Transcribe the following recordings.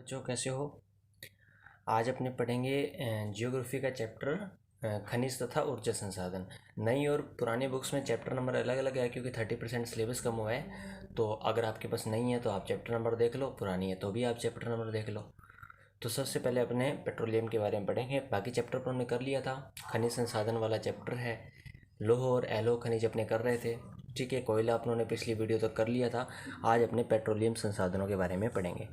बच्चों कैसे हो। आज अपने पढ़ेंगे जियोग्राफी का चैप्टर खनिज तथा ऊर्जा संसाधन। नई और पुरानी बुक्स में चैप्टर नंबर अलग अलग है क्योंकि 30% सिलेबस कम हुआ है। तो अगर आपके पास नहीं है तो आप चैप्टर नंबर देख लो, पुरानी है तो भी आप चैप्टर नंबर देख लो। तो सबसे पहले अपने पेट्रोलियम के बारे में पढ़ेंगे। बाकी चैप्टर पर हमने कर लिया था, खनिज संसाधन वाला चैप्टर है। लोह और एलो खनिज अपने कर रहे थे, ठीक है। कोयला अपनों पिछली वीडियो तक कर लिया था। आज अपने पेट्रोलियम संसाधनों के बारे में पढ़ेंगे।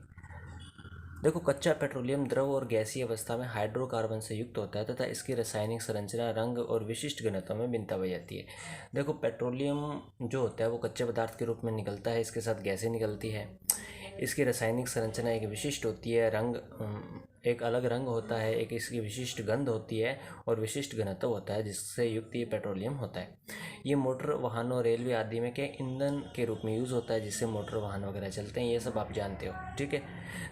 देखो, कच्चा पेट्रोलियम द्रव और गैसीय अवस्था में हाइड्रोकार्बन से युक्त होता है तथा इसकी रासायनिक संरचना, रंग और विशिष्ट घनत्व में भिन्नता पाई जाती है। देखो, पेट्रोलियम जो होता है वो कच्चे पदार्थ के रूप में निकलता है, इसके साथ गैसें निकलती है। इसकी रासायनिक संरचना एक विशिष्ट होती है, रंग एक अलग रंग होता है, एक इसकी विशिष्ट गंध होती है और विशिष्ट घनत्व होता है जिससे युक्त ये पेट्रोलियम होता है। ये मोटर वाहनों, रेलवे आदि में के ईंधन के रूप में यूज़ होता है जिससे मोटर वाहन वगैरह चलते हैं। ये सब आप जानते हो, ठीक है।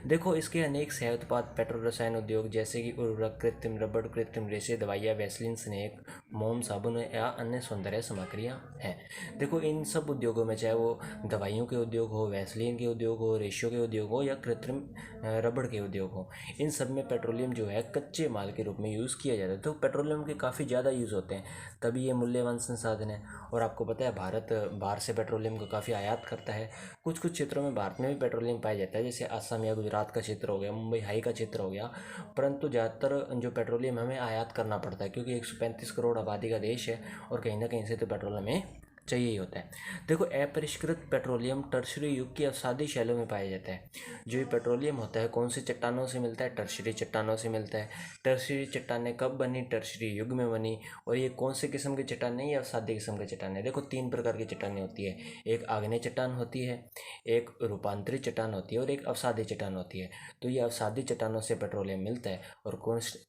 देखो, इसके अनेक सह उत्पाद पेट्रो रसायन उद्योग जैसे कि उर्वरक, कृत्रिम रबड़, कृत्रिम रेशे, दवाइयाँ, वैसलीन, स्नेक, मोम, साबुन या अन्य सौंदर्य सामग्रियाँ हैं। देखो, इन सब उद्योगों में चाहे वो दवाइयों के उद्योग हो, वैसलीन के उद्योग हो, रेशों के उद्योग हो या कृत्रिम रबड़ के उद्योग हो, इन सब में पेट्रोलियम जो है कच्चे माल के रूप में यूज़ किया जाता है। तो पेट्रोलियम के काफ़ी ज़्यादा यूज़ होते हैं, तभी ये मूल्यवान संसाधन है। और आपको पता है भारत बाहर से पेट्रोलियम को काफ़ी आयात करता है। कुछ कुछ क्षेत्रों में भारत में भी पेट्रोलियम पाया जाता है, जैसे असम या गुजरात का क्षेत्र हो गया, मुंबई हाई का क्षेत्र हो गया। परंतु ज़्यादातर जो पेट्रोलियम हमें आयात करना पड़ता है क्योंकि 135 करोड़ आबादी का देश है और कहीं ना कहीं से तो पेट्रोल हमें चाहिए ही होता है। देखो, अपरिष्कृत पेट्रोलियम टर्शरी युग की अवसादी शैलों में पाया जाता है। जो ये पेट्रोलियम होता है कौन सी चट्टानों से मिलता है? टर्शरी चट्टानों से मिलता है। टर्शरी चट्टानें कब बनी? टर्शरी युग में बनी। और ये कौन से किस्म की चट्टानें? ये अवसादी किस्म की चट्टानें। देखो, 3 प्रकार की चट्टानें होती है। एक आग्नेय चट्टान होती है, एक रूपांतरित चट्टान होती है और एक अवसादी चट्टान होती है। तो ये अवसादी चट्टानों से पेट्रोलियम मिलता है। और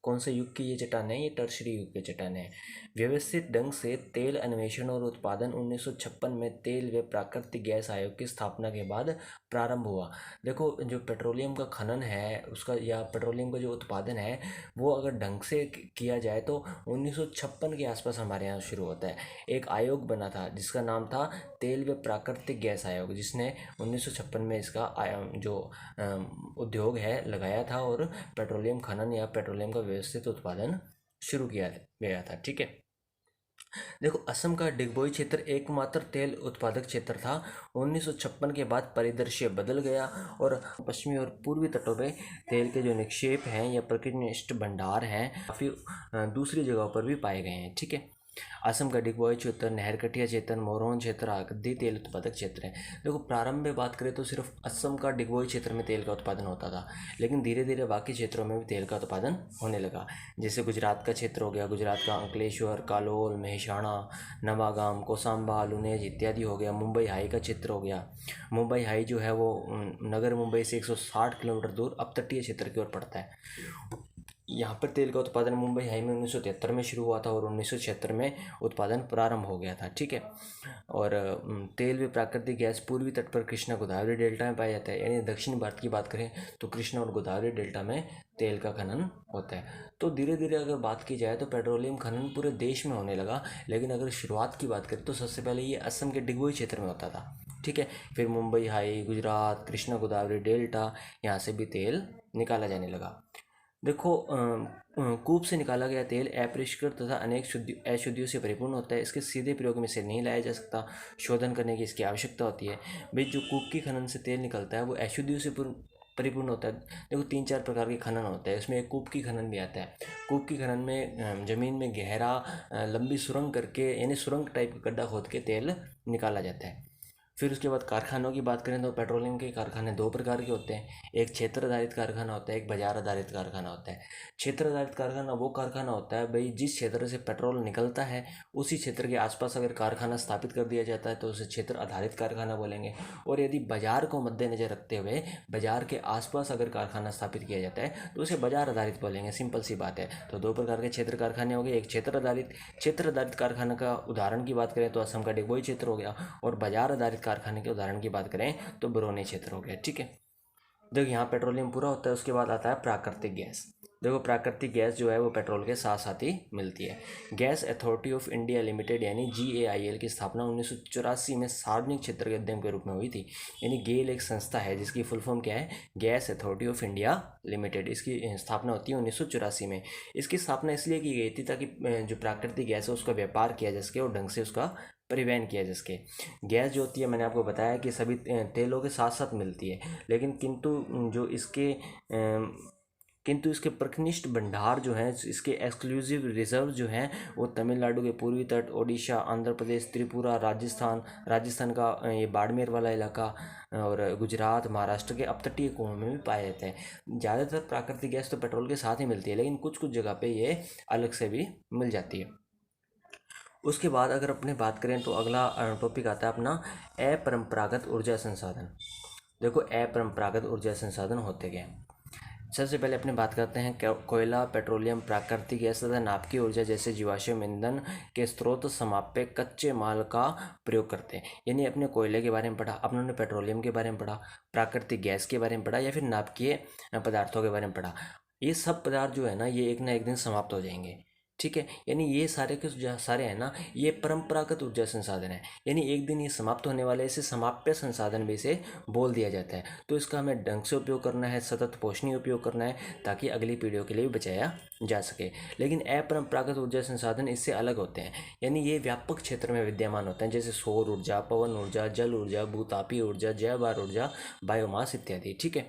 कौन से युग की ये चट्टानें? ये टर्शरी युग की चट्टानें हैं। व्यवस्थित ढंग से तेल अन्वेषण और उत्पादन 1956 में तेल व प्राकृतिक गैस आयोग की स्थापना के बाद प्रारंभ हुआ। देखो, जो पेट्रोलियम का खनन है उसका या पेट्रोलियम का जो उत्पादन है वो अगर ढंग से किया जाए तो 1956 के आसपास हमारे यहाँ शुरू होता है। एक आयोग बना था जिसका नाम था तेल व प्राकृतिक गैस आयोग, जिसने 1956 में इसका जो उद्योग है लगाया था और पेट्रोलियम खनन या पेट्रोलियम का व्यवस्थित उत्पादन शुरू किया गया था, ठीक है। देखो, असम का डिगबोई क्षेत्र एकमात्र तेल उत्पादक क्षेत्र था। 1956 के बाद परिदृश्य बदल गया और पश्चिमी और पूर्वी तटों पे तेल के जो निक्षेप हैं या प्रतिनिष्ठ भंडार हैं काफ़ी दूसरी जगहों पर भी पाए गए हैं, ठीक है। असम का डिगबोई क्षेत्र, नहरकटिया क्षेत्र, मोरहोन क्षेत्र आदि तेल उत्पादक क्षेत्र है। देखो, प्रारंभ में बात करें तो सिर्फ असम का डिगबोई क्षेत्र में तेल का उत्पादन होता था, लेकिन धीरे धीरे बाकी क्षेत्रों में भी तेल का उत्पादन होने लगा। जैसे गुजरात का क्षेत्र हो गया, गुजरात का अंकलेश्वर, कालोल, मेहसाणा, नवागाम, कोसांबा, लुनेज इत्यादि हो गया। मुंबई हाई का क्षेत्र हो गया। मुंबई हाई जो है वो नगर मुंबई से 160 किलोमीटर दूर अपतटीय क्षेत्र की ओर पड़ता है। यहाँ पर तेल का उत्पादन मुंबई हाई में 1973 में शुरू हुआ था और 1976 में उत्पादन प्रारंभ हो गया था, ठीक है। और तेल व प्राकृतिक गैस पूर्वी तट पर कृष्णा गोदावरी डेल्टा में पाया जाता है। यानी दक्षिण भारत की बात करें तो कृष्णा और गोदावरी डेल्टा में तेल का खनन होता है। तो धीरे धीरे अगर बात की जाए तो पेट्रोलियम खनन पूरे देश में होने लगा, लेकिन अगर शुरुआत की बात करें तो सबसे पहले ये असम के डिगबोई क्षेत्र में होता था, ठीक है। फिर मुंबई हाई, गुजरात, कृष्णा गोदावरी डेल्टा, यहाँ से भी तेल निकाला जाने लगा। देखो, कूप से निकाला गया तेल अपरिष्कृत तथा अनेक अशुद्धियों से परिपूर्ण होता है। इसके सीधे प्रयोग में से नहीं लाया जा सकता, शोधन करने की इसकी आवश्यकता होती है। भाई, जो कूप की खनन से तेल निकलता है वो अशुद्धियों से परिपूर्ण होता है। देखो, 3-4 प्रकार के खनन होते हैं, इसमें एक कूप की खनन भी आता है। कूप की खनन में ज़मीन में गहरा लंबी सुरंग करके यानी सुरंग टाइप का गड्ढा खोद के तेल निकाला जाता है। फिर उसके बाद कारखानों की बात करें तो पेट्रोलियम के कारखाने 2 प्रकार के होते हैं। एक क्षेत्र आधारित कारखाना होता है, एक बाजार आधारित कारखाना होता है। क्षेत्र आधारित कारखाना वो कारखाना होता है भाई जिस क्षेत्र से पेट्रोल निकलता है उसी क्षेत्र के आसपास अगर कारखाना स्थापित कर दिया जाता है तो उसे क्षेत्र आधारित कारखाना बोलेंगे। और यदि बाजार को मद्देनजर रखते हुए बाजार के आसपास अगर कारखाना स्थापित किया जाता है तो उसे बाजार आधारित बोलेंगे। सिंपल सी बात है। तो 2 प्रकार के क्षेत्र कारखाने हो गए। एक क्षेत्र आधारित कारखाना का उदाहरण की बात करें तो असम का डिगबोई क्षेत्र हो गया, और बाजार आधारित कारखाने के उदाहरण की बात करें तो बरौनी क्षेत्र हो गया, ठीक है। देखो, यहाँ पेट्रोलियम पूरा होता है, उसके बाद आता है प्राकृतिक गैस। देखो प्राकृतिक गैस जो है वो पेट्रोल के साथ साथ ही मिलती है। Gas authority of India limited यानी GAIL की स्थापना 1984 में सार्वजनिक क्षेत्र के उद्यम के रूप में हुई थी। यानी गेल एक संस्था है जिसकी फुल फॉर्म क्या है, gas authority of India limited. इसकी स्थापना होती है 1984 में। इसकी स्थापना इसलिए की गई थी ताकि जो प्राकृतिक गैस है उसका व्यापार किया जा सके और ढंग से उसका परिवहन किया जा सके। गैस जो होती है मैंने आपको बताया कि सभी तेलों के साथ साथ मिलती है, लेकिन किंतु इसके प्रकनिष्ठ भंडार जो हैं, इसके एक्सक्लूसिव रिजर्व जो हैं वो तमिलनाडु के पूर्वी तट, ओडिशा, आंध्र प्रदेश, त्रिपुरा, राजस्थान का ये बाड़मेर वाला इलाका और गुजरात, महाराष्ट्र के अपतटीय कुओं में भी पाया जाता है। ज़्यादातर प्राकृतिक गैस तो पेट्रोल के साथ ही मिलती है, लेकिन कुछ कुछ जगह पे ये अलग से भी मिल जाती है। उसके बाद अगर अपने बात करें तो अगला टॉपिक आता है अपना अपरंपरागत ऊर्जा संसाधन। देखो अपरंपरागत ऊर्जा संसाधन होते क्या हैं। सबसे पहले अपने बात करते हैं कोयला, पेट्रोलियम, प्राकृतिक गैस तथा नाभिकीय ऊर्जा जैसे जीवाश्म ईंधन के स्रोत समाप्य कच्चे माल का प्रयोग करते हैं। यानी अपने कोयले के बारे में पढ़ा, अपने पेट्रोलियम के बारे में पढ़ा, प्राकृतिक गैस के बारे में पढ़ा या फिर नाभिकीय पदार्थों के बारे में पढ़ा। ये सब पदार्थ जो है ना ये एक ना एक दिन समाप्त हो जाएंगे, ठीक है। यानी ये सारे के सारे हैं ना ये परंपरागत ऊर्जा संसाधन है, यानी एक दिन ये समाप्त होने वाले, इसे समाप्य संसाधन भी इसे बोल दिया जाता है। तो इसका हमें ढंग से उपयोग करना है, सतत पोषणीय उपयोग करना है ताकि अगली पीढ़ियों के लिए भी बचाया जा सके। लेकिन अपरंपरागत ऊर्जा संसाधन इससे अलग होते हैं, यानी ये व्यापक क्षेत्र में विद्यमान होते हैं, जैसे सौर ऊर्जा, पवन ऊर्जा, जल ऊर्जा, भूतापीय ऊर्जा, जैव ऊर्जा, बायोमास इत्यादि, ठीक है।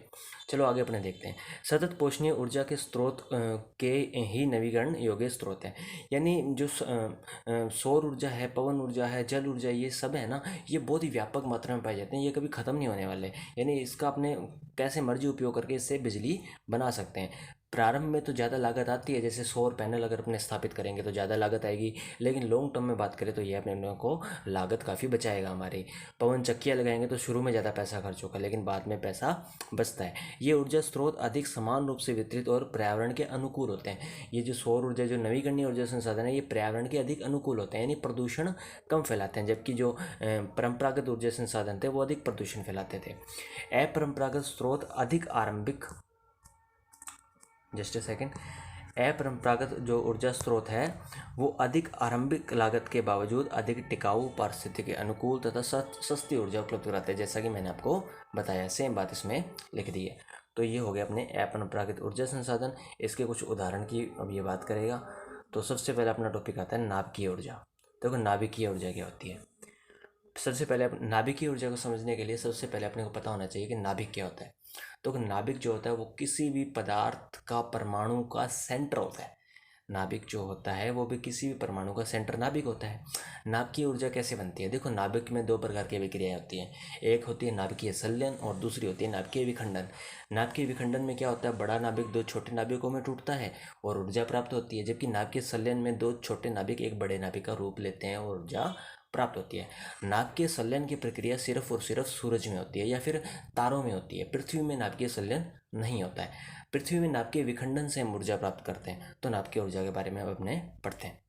चलो आगे अपने देखते हैं। सतत पोषणीय ऊर्जा के स्रोत के ही नवीकरण योग्य स्रोत हैं। यानी जो सौर ऊर्जा है, पवन ऊर्जा है, जल ऊर्जा, ये सब है ना ये बहुत ही व्यापक मात्रा में पाए जाते हैं, ये कभी ख़त्म नहीं होने वाले। यानी इसका अपने कैसे मर्जी उपयोग करके इससे बिजली बना सकते हैं। प्रारंभ में तो ज़्यादा लागत आती है, जैसे सौर पैनल अगर अपने स्थापित करेंगे तो ज़्यादा लागत आएगी, लेकिन लॉन्ग टर्म में बात करें तो ये अपने को लागत काफ़ी बचाएगा हमारी। पवन चक्कियाँ लगाएंगे तो शुरू में ज़्यादा पैसा खर्च होगा, लेकिन बाद में पैसा बचता है। ये ऊर्जा स्रोत अधिक समान रूप से वितरित और पर्यावरण के अनुकूल होते हैं। ये जो सौर ऊर्जा, जो नवीकरणीय ऊर्जा संसाधन है, ये पर्यावरण के अधिक अनुकूल होते हैं, यानी प्रदूषण कम फैलाते हैं, जबकि जो परंपरागत ऊर्जा संसाधन थे वो अधिक प्रदूषण फैलाते थे। अपरंपरागत स्रोत अधिक आरंभिक जस्ट ए सेकेंड अपरंपरागत जो ऊर्जा स्रोत है वो अधिक आरंभिक लागत के बावजूद अधिक टिकाऊ, पारिस्थितिकी के अनुकूल तथा सस्ती ऊर्जा उपलब्ध कराते हैं, जैसा कि मैंने आपको बताया। सेम बात इसमें लिख दी है। तो ये हो गया अपने अपरंपरागत ऊर्जा संसाधन। इसके कुछ उदाहरण की अब ये बात करेगा। तो सबसे पहले अपना टॉपिक आता है नाभिकीय ऊर्जा। देखो नाभिकीय ऊर्जा क्या होती है। सबसे पहले नाभिकीय ऊर्जा को समझने के लिए सबसे पहले अपने को पता होना चाहिए कि नाभिक क्या होता है। तो नाभिक जो होता है वो किसी भी पदार्थ का परमाणु का सेंटर होता है। नाभिक जो होता है वो भी किसी भी परमाणु का सेंटर नाभिक होता है। नाभिकीय ऊर्जा कैसे बनती है। देखो नाभिक में दो प्रकार की विक्रियाएं होती हैं, एक होती है नाभिकीय संलयन और दूसरी होती है नाभिकीय विखंडन। नाभिकीय विखंडन में क्या होता है, बड़ा नाभिक दो छोटे नाभिकों में टूटता है और ऊर्जा प्राप्त होती है, जबकि नाभिकीय संलयन में दो छोटे नाभिक एक बड़े नाभिक का रूप लेते हैं और ऊर्जा प्राप्त होती है। नाभिकीय संलयन की प्रक्रिया सिर्फ और सिर्फ सूरज में होती है या फिर तारों में होती है। पृथ्वी में नाभिकीय संलयन नहीं होता है। पृथ्वी में नाभिकीय विखंडन से हम ऊर्जा प्राप्त करते हैं। तो नाभिकीय ऊर्जा के बारे में अब अपने पढ़ते हैं।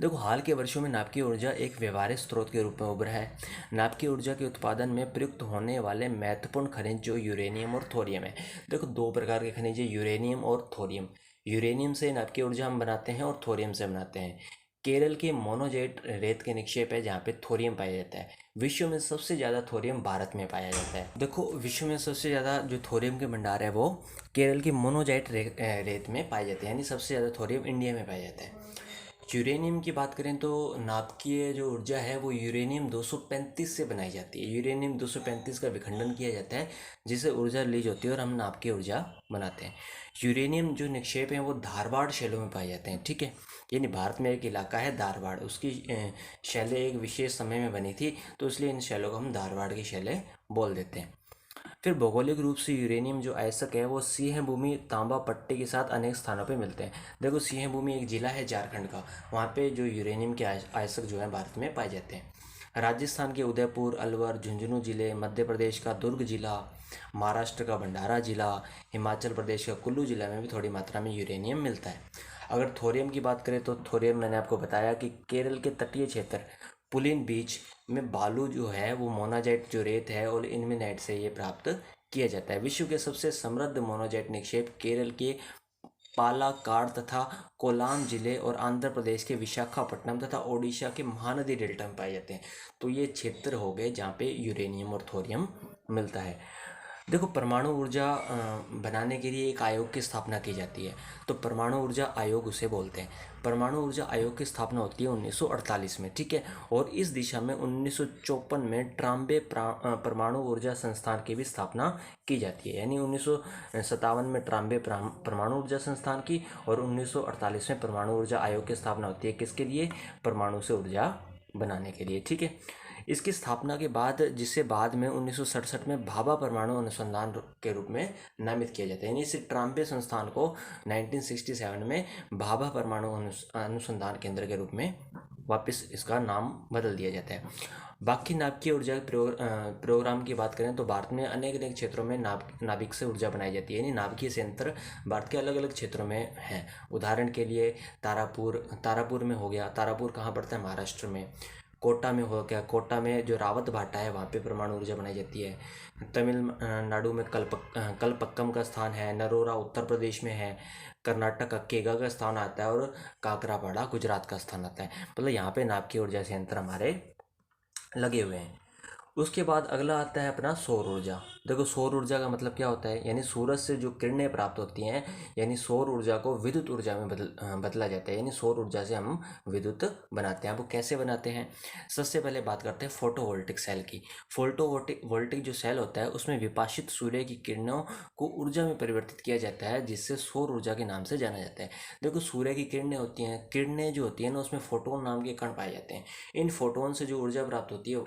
देखो हाल के वर्षों में नाभिकीय ऊर्जा एक व्यवहारिक स्रोत के रूप में उभरा है। नाभिकीय ऊर्जा के उत्पादन में प्रयुक्त होने वाले महत्वपूर्ण खनिज जो यूरेनियम और थोरियम है। देखो दो प्रकार के खनिज है, यूरेनियम और थोरियम। यूरेनियम से नाभिकीय ऊर्जा हम बनाते हैं और थोरियम से बनाते हैं। केरल के मोनोजेट रेत के निक्षेप है जहाँ पे थोरियम पाया जाता है। विश्व में सबसे ज़्यादा थोरियम भारत में पाया जाता है। देखो विश्व में सबसे ज़्यादा जो थोरियम के भंडार है वो केरल की मोनोजाइट रेत में पाए जाते हैं, यानी सबसे ज़्यादा थोरियम इंडिया में पाया जाता है। यूरेनियम की बात करें तो नाभिकीय जो ऊर्जा है वो यूरेनियम 235 से बनाई जाती है। यूरेनियम 235 का विखंडन किया जाता है जिससे ऊर्जा रिलीज होती है और हम नाभिकीय ऊर्जा बनाते हैं। यूरेनियम जो निक्षेप हैं वो धारवाड़ शैलों में पाए जाते हैं, ठीक है। यानी भारत में एक इलाका है धारवाड़, उसकी शैलें एक विशेष समय में बनी थी तो इसलिए इन शैलों को हम धारवाड़ की शैलें बोल देते हैं। फिर भौगोलिक रूप से यूरेनियम जो अयस्क है वो सिंह भूमि, तांबा पट्टी के साथ अनेक स्थानों पे मिलते हैं। देखो सिंह भूमि एक जिला है झारखंड का, वहाँ पे जो यूरेनियम के अयस्क जो है भारत में पाए जाते हैं। राजस्थान के उदयपुर, अलवर, झुंझुनू जिले, मध्य प्रदेश का दुर्ग जिला, महाराष्ट्र का भंडारा जिला, हिमाचल प्रदेश का कुल्लू जिला में भी थोड़ी मात्रा में यूरेनियम मिलता है। अगर थोरियम की बात करें तो थोरियम मैंने आपको बताया कि केरल के तटीय क्षेत्र पुलिन बीच में बालू जो है वो मोनाजाइट जो रेत है और इल्मेनाइट से ये प्राप्त किया जाता है। विश्व के सबसे समृद्ध मोनाजाइट निक्षेप केरल के पालाकाड तथा कोलाम जिले और आंध्र प्रदेश के विशाखापट्टनम तथा ओडिशा के महानदी डेल्टा में पाए जाते हैं। तो ये क्षेत्र हो गए जहाँ पे यूरेनियम और थोरियम मिलता है। देखो, परमाणु ऊर्जा बनाने के लिए एक आयोग की स्थापना की जाती है, तो परमाणु ऊर्जा आयोग उसे बोलते हैं। परमाणु ऊर्जा आयोग की स्थापना होती है 1948 में, ठीक है। और इस दिशा में 1954 में ट्राम्बे परमाणु ऊर्जा संस्थान की भी स्थापना की जाती है। यानी 1957 में ट्राम्बे परमाणु ऊर्जा संस्थान की और 1948 में परमाणु ऊर्जा आयोग की स्थापना होती है। किसके लिए? परमाणु से ऊर्जा बनाने के लिए, ठीक है। इसकी स्थापना के बाद, जिसे बाद में 1967 में भाभा परमाणु अनुसंधान के रूप में नामित किया जाता है। यानी इस ट्राम्बे संस्थान को 1967 में भाभा परमाणु अनुसंधान केंद्र के रूप में वापस इसका नाम बदल दिया जाता है। बाकी नाभिकीय ऊर्जा प्रोग्राम की बात करें तो भारत में अनेक अनेक क्षेत्रों में नाभिक से ऊर्जा बनाई जाती है। यानी नाभिकीय संयंत्र भारत के अलग अलग क्षेत्रों में हैं। उदाहरण के लिए तारापुर में हो गया। तारापुर कहाँ पड़ता है? महाराष्ट्र में। कोटा में हो गया। कोटा में जो रावत भाटा है वहाँ पे परमाणु ऊर्जा बनाई जाती है। तमिलनाडु में कलपक्कम का स्थान है। नरोरा उत्तर प्रदेश में है। कर्नाटक का केगा का स्थान आता है और काकरापाड़ा गुजरात का स्थान आता है। मतलब यहाँ पे नाभिकीय ऊर्जा संयंत्र हमारे लगे हुए हैं। उसके बाद अगला आता है अपना सौर ऊर्जा। देखो, सौर ऊर्जा का मतलब क्या होता है? यानी सूरज से जो किरणें प्राप्त होती हैं, यानी सौर ऊर्जा को विद्युत ऊर्जा में बदला जाता है। यानी सौर ऊर्जा से हम विद्युत बनाते हैं। अब वो कैसे बनाते हैं? सबसे पहले बात करते हैं फोटोवोल्टिक सेल की। फोटोवोल्टिक जो सेल होता है उसमें विपाशित सूर्य की किरणों को ऊर्जा में परिवर्तित किया जाता है, जिससे सौर ऊर्जा के नाम से जाना जाता है। देखो, सूर्य की किरणें होती हैं, किरणें जो होती हैं ना, उसमें फोटोन नाम के कण पाए जाते हैं। इन फोटोन से जो ऊर्जा प्राप्त होती है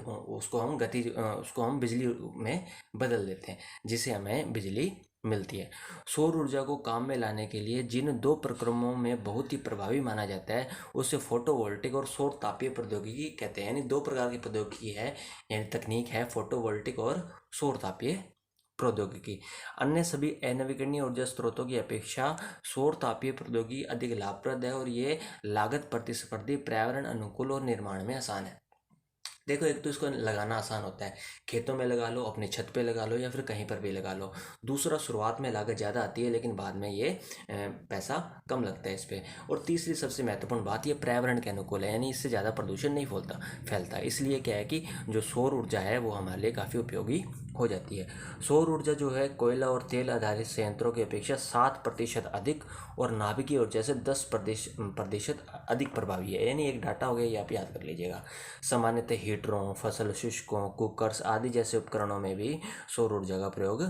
उसको हम बिजली में बदल देते हैं, जिससे हमें बिजली मिलती है। सौर ऊर्जा को काम में लाने के लिए जिन दो प्रक्रमों में बहुत ही प्रभावी माना जाता है उसे फोटोवोल्टिक और सौर तापीय प्रौद्योगिकी कहते हैं। यानी दो प्रकार की प्रौद्योगिकी है, यानी तकनीक है, फोटोवोल्टिक और सौर तापीय प्रौद्योगिकी। अन्य सभी अनवीकरणीय ऊर्जा स्रोतों की अपेक्षा सौर तापीय प्रौद्योगिकी अधिक लाभप्रद है और ये लागत प्रतिस्पर्धी, पर्यावरण अनुकूल और निर्माण में आसान है। देखो, एक तो इसको लगाना आसान होता है, खेतों में लगा लो, अपने छत पे लगा लो या फिर कहीं पर भी लगा लो। दूसरा, शुरुआत में लागत ज़्यादा आती है लेकिन बाद में ये पैसा कम लगता है इस पर। और तीसरी सबसे महत्वपूर्ण बात, ये पर्यावरण के अनुकूल है, यानी इससे ज़्यादा प्रदूषण नहीं फैलता। इसलिए क्या है कि जो सौर ऊर्जा है वो हमारे लिए काफ़ी उपयोगी हो जाती है। सौर ऊर्जा जो है कोयला और तेल आधारित संयंत्रों की अपेक्षा 7% अधिक और नाभिकीय ऊर्जा से 10% अधिक प्रभावी है। यानी एक डाटा हो गया, ये आप याद कर लीजिएगा। सामान्यतः हीटरों, फसल शुष्कों, कुकर्स आदि जैसे उपकरणों में भी सौर ऊर्जा का प्रयोग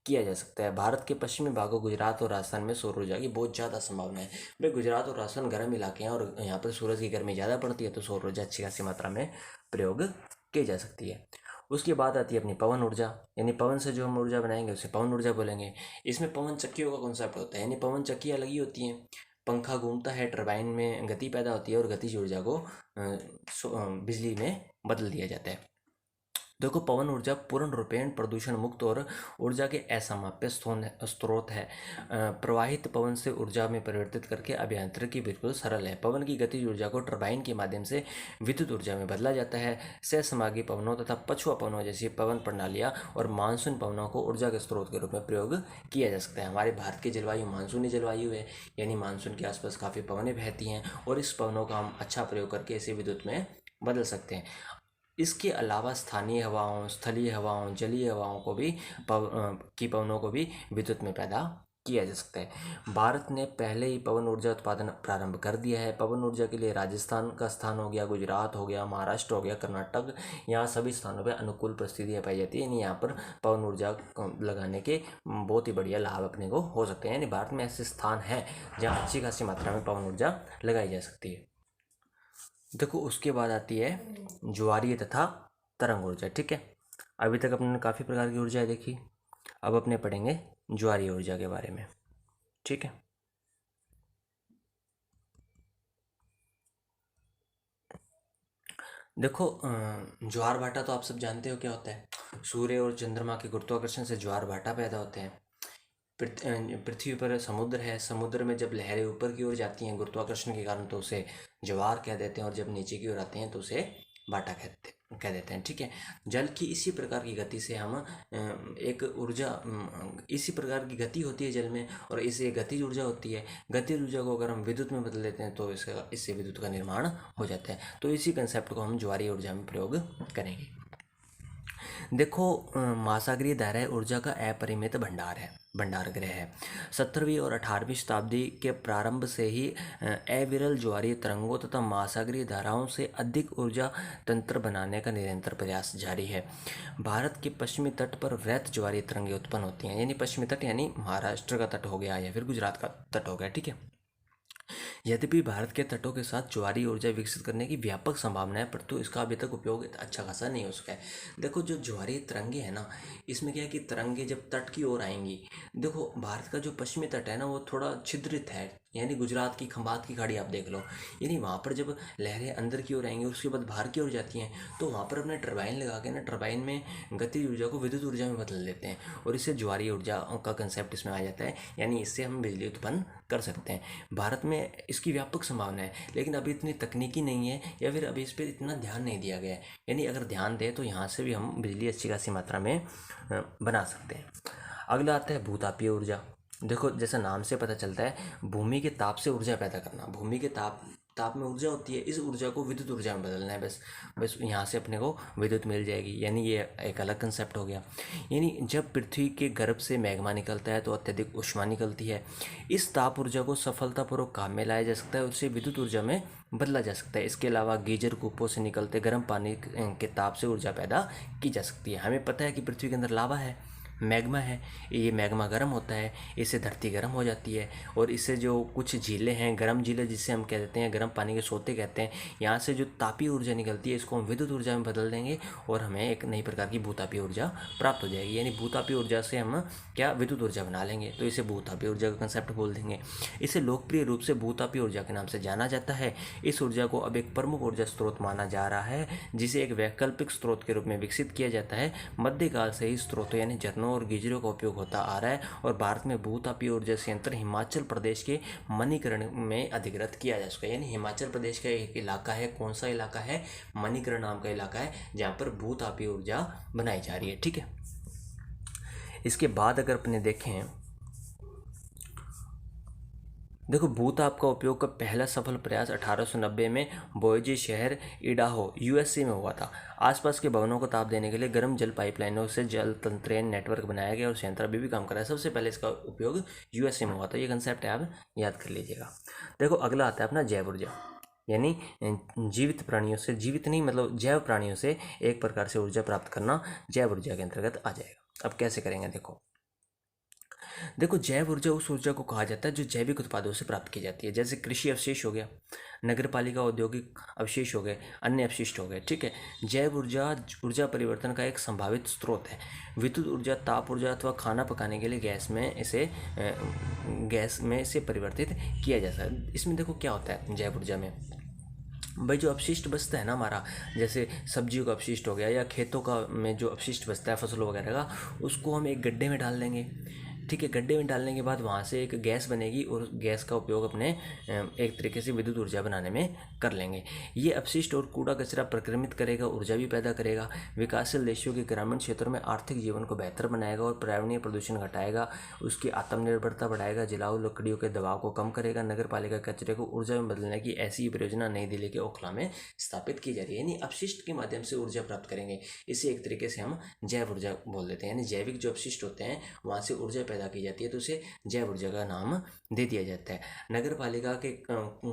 किया जा सकता है। भारत के पश्चिमी भागों गुजरात और राजस्थान में सौर ऊर्जा की बहुत ज़्यादा संभावना है। भाई, गुजरात और राजस्थान गर्म इलाके हैं और यहाँ पर सूरज की गर्मी ज़्यादा पड़ती है, तो सौर ऊर्जा अच्छी खासी मात्रा में प्रयोग की जा सकती है। उसके बाद आती है अपनी पवन ऊर्जा। यानी पवन से जो हम ऊर्जा बनाएंगे उसे पवन ऊर्जा बोलेंगे। इसमें पवन चक्कियों का कॉन्सेप्ट होता है। यानी पवन चक्कियाँ लगी होती हैं, पंखा घूमता है, टरबाइन में गति पैदा होती है और गतिज ऊर्जा को बिजली में बदल दिया जाता है। देखो, पवन ऊर्जा पूर्ण रूपेण प्रदूषण मुक्त और ऊर्जा के असमाप्य स्रोत है। प्रवाहित पवन से ऊर्जा में परिवर्तित करके अभियांत्रिकी बिल्कुल सरल है। पवन की गतिज ऊर्जा को टरबाइन के माध्यम से विद्युत ऊर्जा में बदला जाता है। सहसमागी पवनों तथा पछुआ पवनों जैसी पवन प्रणालियाँ और मानसून पवनों को ऊर्जा के स्रोत के रूप में प्रयोग किया जा सकता है। हमारे भारत की जलवायु मानसूनी जलवायु है, यानी मानसून के आसपास काफ़ी पवनें बहती हैं और इस पवनों का हम अच्छा प्रयोग करके इसे विद्युत में बदल सकते हैं। इसके अलावा स्थानीय हवाओं, स्थलीय हवाओं, जलीय हवाओं को भी पवनों को भी विद्युत में पैदा किया जा सकता है। भारत ने पहले ही पवन ऊर्जा उत्पादन प्रारंभ कर दिया है। पवन ऊर्जा के लिए राजस्थान का स्थान हो गया, गुजरात हो गया, महाराष्ट्र हो गया, कर्नाटक, यहाँ सभी स्थानों पर अनुकूल परिस्थितियाँ पाई जाती है। यानी यहाँ पर पवन ऊर्जा लगाने के बहुत ही बढ़िया लाभ अपने को हो सकते हैं। यानी भारत में ऐसे स्थान हैं जहाँ अच्छी खासी मात्रा में पवन ऊर्जा लगाई जा सकती है। देखो, उसके बाद आती है ज्वारीय तथा तरंग ऊर्जा। ठीक है, अभी तक अपने काफ़ी प्रकार की ऊर्जाएं देखी, अब अपने पढ़ेंगे ज्वारीय ऊर्जा के बारे में। ठीक है, देखो, ज्वार भाटा तो आप सब जानते हो क्या होता है। सूर्य और चंद्रमा के गुरुत्वाकर्षण से ज्वार भाटा पैदा होते हैं। पृथ्वी पर समुद्र है, समुद्र में जब लहरें ऊपर की ओर जाती हैं गुरुत्वाकर्षण के कारण तो उसे ज्वार कह देते हैं, और जब नीचे की ओर आते हैं तो उसे बाटा कह देते हैं। ठीक है, जल की इसी प्रकार की गति से हम एक ऊर्जा, इसी प्रकार की गति होती है जल में, और इसे गतिज ऊर्जा होती है। गतिज ऊर्जा को अगर हम विद्युत में बदल देते हैं तो इससे विद्युत का निर्माण हो जाता है। तो इसी कंसेप्ट को हम ज्वारीय ऊर्जा में प्रयोग करेंगे। देखो, महासागरीय धाराएं ऊर्जा का अपरिमित भंडार गृह है। 17वीं और 18वीं शताब्दी के प्रारंभ से ही अविरल ज्वारीय तरंगों तथा महासागरीय धाराओं से अधिक ऊर्जा तंत्र बनाने का निरंतर प्रयास जारी है। भारत के पश्चिमी तट पर वृहत ज्वारीय तरंगें उत्पन्न होती हैं, यानी पश्चिमी तट यानी महाराष्ट्र का तट हो गया या फिर गुजरात का तट हो गया। ठीक है, यद्यपि भारत के तटों के साथ ज्वारीय ऊर्जा विकसित करने की व्यापक संभावना है, परंतु इसका अभी तक उपयोग अच्छा खासा नहीं हो सका है। देखो, जो ज्वारीय तरंगे हैं ना, इसमें क्या है कि तरंगे जब तट की ओर आएंगी, देखो भारत का जो पश्चिमी तट है ना वो थोड़ा छिद्रित है, यानी गुजरात की खंबात की खाड़ी आप देख लो, यानी वहाँ पर जब लहरें अंदर की ओर आएंगी उसके बाद बाहर की ओर जाती हैं, तो वहाँ पर अपने टरबाइन लगा के ना टरबाइन में गतिज ऊर्जा को विद्युत ऊर्जा में बदल देते हैं, और इससे ज्वारीय ऊर्जा का कंसेप्ट इसमें आ जाता है, यानी इससे हम बिजली उत्पन्न कर सकते हैं। भारत में इसकी व्यापक संभावना है, लेकिन अभी इतनी तकनीकी नहीं है, या फिर अभी इस पर इतना ध्यान नहीं दिया गया है। यानी अगर ध्यान दें तो यहाँ से भी हम बिजली अच्छी खासी मात्रा में बना सकते हैं। अगला आता है भूतापीय ऊर्जा। देखो, जैसा नाम से पता चलता है, भूमि के ताप से ऊर्जा पैदा करना। भूमि के ताप में ऊर्जा होती है, इस ऊर्जा को विद्युत ऊर्जा में बदलना है। बस यहाँ से अपने को विद्युत मिल जाएगी, यानी ये एक अलग कंसेप्ट हो गया। यानी जब पृथ्वी के गर्भ से मैग्मा निकलता है तो अत्यधिक ऊष्मा निकलती है। इस ताप ऊर्जा को सफलतापूर्वक काम में लाया जा सकता है, उससे विद्युत ऊर्जा में बदला जा सकता है। इसके अलावा गीजर कूपों से निकलते गर्म पानी के ताप से ऊर्जा पैदा की जा सकती है। हमें पता है कि पृथ्वी के अंदर लावा है, मैग्मा है, ये मैग्मा गर्म होता है, इससे धरती गर्म हो जाती है, और इससे जो कुछ झीलें हैं, गर्म झीलें जिसे हम कह देते हैं, गर्म पानी के सोते कहते हैं, यहाँ से जो तापीय ऊर्जा निकलती है इसको हम विद्युत ऊर्जा में बदल देंगे और हमें एक नई प्रकार की भूतापीय ऊर्जा प्राप्त हो जाएगी। यानी भूतापीय ऊर्जा से हम क्या विद्युत ऊर्जा बना लेंगे, तो इसे भूतापीय ऊर्जा का कंसेप्ट बोल देंगे। इसे लोकप्रिय रूप से भूतापीय ऊर्जा के नाम से जाना जाता है। इस ऊर्जा को अब एक प्रमुख ऊर्जा स्रोत माना जा रहा है, जिसे एक वैकल्पिक स्रोत के रूप में विकसित किया जाता है। मध्यकाल से ही स्रोतों यानी झरनों और गीजरों का उपयोग होता आ रहा है, और भारत में भूतापीय ऊर्जा संयंत्र हिमाचल प्रदेश के मणिकर्ण में अधिग्रहित किया जा चुका है। यानी हिमाचल प्रदेश का एक इलाका है, कौन सा इलाका है, मणिकर्ण नाम का इलाका है, जहाँ पर भूतापीय ऊर्जा बनाई जा रही है। ठीक है, इसके बाद अगर अपने देखें, देखो भूताप का उपयोग का पहला सफल प्रयास 1890 में बोयजे शहर इडाहो यूएसए में हुआ था। आसपास के भवनों को ताप देने के लिए गर्म जल पाइपलाइनों से जल तंत्रेन नेटवर्क बनाया गया और संयंत्र अभी भी काम कर रहा है। सबसे पहले इसका उपयोग यूएसए में हुआ था, ये कंसेप्ट है, आप याद कर लीजिएगा। देखो अगला आता है अपना जैव ऊर्जा, यानी जीवित प्राणियों से, जीवित नहीं मतलब जैव प्राणियों से एक प्रकार से ऊर्जा प्राप्त करना जैव ऊर्जा के अंतर्गत आ जाएगा। अब कैसे करेंगे, देखो जैव ऊर्जा उस ऊर्जा को कहा जाता है जो जैविक उत्पादों से प्राप्त की जाती है, जैसे कृषि अवशेष हो गया, नगरपालिका औद्योगिक अवशेष हो गए, अन्य अपशिष्ट हो गए। ठीक है, जैव ऊर्जा परिवर्तन का एक संभावित स्रोत है। विद्युत ऊर्जा, ताप ऊर्जा अथवा खाना पकाने के लिए गैस में इसे परिवर्तित किया जाता है। इसमें देखो क्या होता है जैव ऊर्जा में, भाई जो अपशिष्ट बचता है ना हमारा, जैसे सब्जियों का अपशिष्ट हो गया या खेतों का में जो अपशिष्ट बचता है फसलों वगैरह का, उसको हम एक गड्ढे में डाल देंगे। ठीक है, गड्ढे में डालने के बाद वहाँ से एक गैस बनेगी और गैस का उपयोग अपने एक तरीके से विद्युत ऊर्जा बनाने में कर लेंगे। ये अपशिष्ट और कूड़ा कचरा प्रक्रमित करेगा, ऊर्जा भी पैदा करेगा, विकासशील देशों के ग्रामीण क्षेत्रों में आर्थिक जीवन को बेहतर बनाएगा और पर्यावरणीय प्रदूषण घटाएगा, उसकी आत्मनिर्भरता बढ़ाएगा, जलाऊ लकड़ियों के दबाव को कम करेगा। नगर पालिका कचरे को ऊर्जा में बदलने की ऐसी परियोजना नई दिल्ली के ओखला में स्थापित की जा रही है। यानी अपशिष्ट के माध्यम से ऊर्जा प्राप्त करेंगे, इसे एक तरीके से हम जैव ऊर्जा बोल देते हैं। यानी जैविक जो अपशिष्ट होते हैं वहाँ से ऊर्जा पैदा की जाती है, तो उसे जैव ऊर्जा का नाम दे दिया जाता है। नगर पालिका के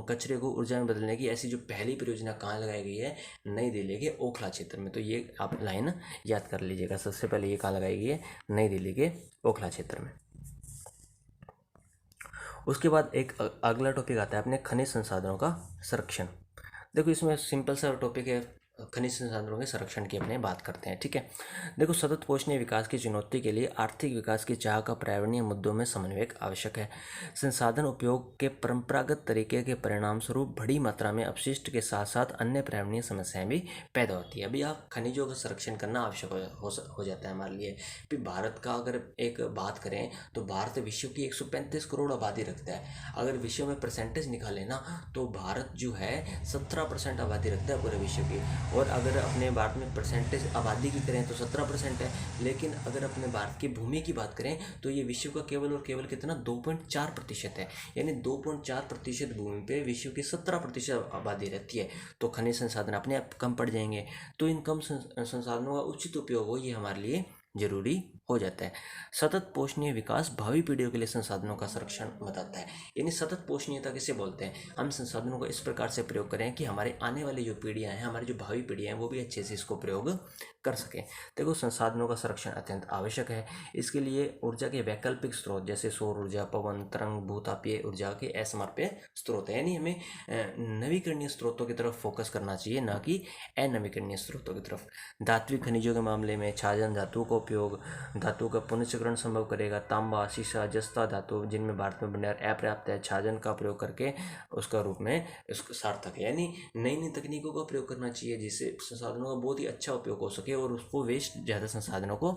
कचरे को ऊर्जा में बदलने की ऐसी जो पहली परियोजना कहाँ लगाई गई है, नई दिल्ली के ओखला क्षेत्र में। तो ये आप लाइन याद कर लीजिएगा, सबसे पहले ये कहाँ लगाई गई है, नई दिल्ली के ओखला क्षेत्र में। उसके बाद एक अगला टॉपिक आता है अपने खनिज संसाधनों का संरक्षण। देखो इसमें सिंपल सा टॉपिक है, खनिज संसाधनों के संरक्षण की अपने बात करते हैं। ठीक है, देखो सतत पोषणीय विकास की चुनौती के लिए आर्थिक विकास की चाह का पर्यावरणीय मुद्दों में समन्वय आवश्यक है। संसाधन उपयोग के परंपरागत तरीके के परिणाम स्वरूप बड़ी मात्रा में अपशिष्ट के साथ साथ अन्य पर्यावरणीय समस्याएं भी पैदा होती है। अभी आप खनिजों का संरक्षण करना आवश्यक हो जाता है हमारे लिए। फिर भारत का अगर एक बात करें तो भारत विश्व की 135 करोड़ आबादी रखता है। अगर विश्व में परसेंटेज निकालें ना तो भारत जो है 17% आबादी रखता है पूरे विश्व की, और अगर अपने भारत में परसेंटेज आबादी की करें तो 17% है, लेकिन अगर अपने भारत की भूमि की बात करें तो ये विश्व का केवल और केवल कितना 2.4% है। यानी 2.4% भूमि पे विश्व की 17% आबादी रहती है। तो खनिज संसाधन अपने आप कम पड़ जाएंगे। तो इन कम संसाधनों का उचित उपयोग हो, ये हमारे लिए जरूरी हो जाता है। सतत पोषणीय विकास भावी पीढ़ियों के लिए संसाधनों का संरक्षण बताता है। यानी सतत पोषणीयता किसे बोलते हैं, हम संसाधनों को इस प्रकार से प्रयोग करें कि हमारे आने वाली जो पीढ़ियां हैं, हमारी जो भावी पीढ़ियां हैं, वो भी अच्छे से इसको प्रयोग कर सकें। देखो, संसाधनों का संरक्षण अत्यंत आवश्यक है। इसके लिए ऊर्जा के वैकल्पिक स्रोत जैसे सौर ऊर्जा, पवन, तरंग, भूतापीय ऊर्जा के असमर्प्य स्रोत है। यानी हमें नवीकरणीय स्रोतों की तरफ फोकस करना चाहिए, ना कि अनवीकरणीय स्रोतों की तरफ। धात्विक खनिजों के मामले में छाजन धातुओं का उपयोग धातु का पुनश्चक्रण संभव करेगा। तांबा, सीसा, जस्ता धातु जिनमें भारत में भंडार अपर्याप्त है, छाजन का प्रयोग करके उसका रूप में इसको सार्थक है। यानी नई नई तकनीकों का प्रयोग करना चाहिए जिससे संसाधनों का बहुत ही अच्छा उपयोग हो सके और उसको वेस्ट ज़्यादा संसाधनों को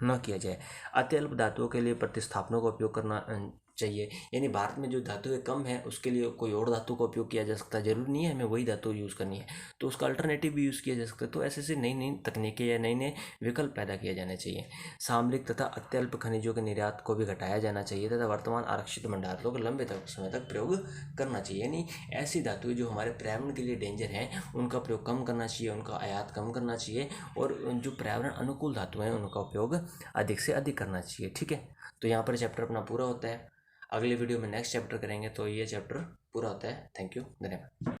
न किया जाए। अत्यल्प धातुओं के लिए प्रतिस्थापनों का उपयोग करना चाहिए। यानी भारत में जो धातुएं कम है उसके लिए कोई और धातु का उपयोग किया जा सकता है, जरूरी नहीं है हमें वही धातु यूज़ करनी है, तो उसका अल्टरनेटिव भी यूज़ किया जा सकता है। तो ऐसे ऐसे नई नई तकनीकें या नए नए विकल्प पैदा किए जाने चाहिए। सामरिक तथा अत्यल्प खनिजों के निर्यात को भी घटाया जाना चाहिए तथा वर्तमान आरक्षित भंडारों को लंबे समय तक प्रयोग करना चाहिए। यानी ऐसी धातुएं जो हमारे पर्यावरण के लिए डेंजर हैं उनका प्रयोग कम करना चाहिए, उनका आयात कम करना चाहिए, और जो पर्यावरण अनुकूल धातुएं हैं उनका उपयोग अधिक से अधिक करना चाहिए। ठीक है, तो यहाँ पर चैप्टर अपना पूरा होता है। अगले वीडियो में नेक्स्ट चैप्टर करेंगे तो ये चैप्टर पूरा होता है। थैंक यू, धन्यवाद।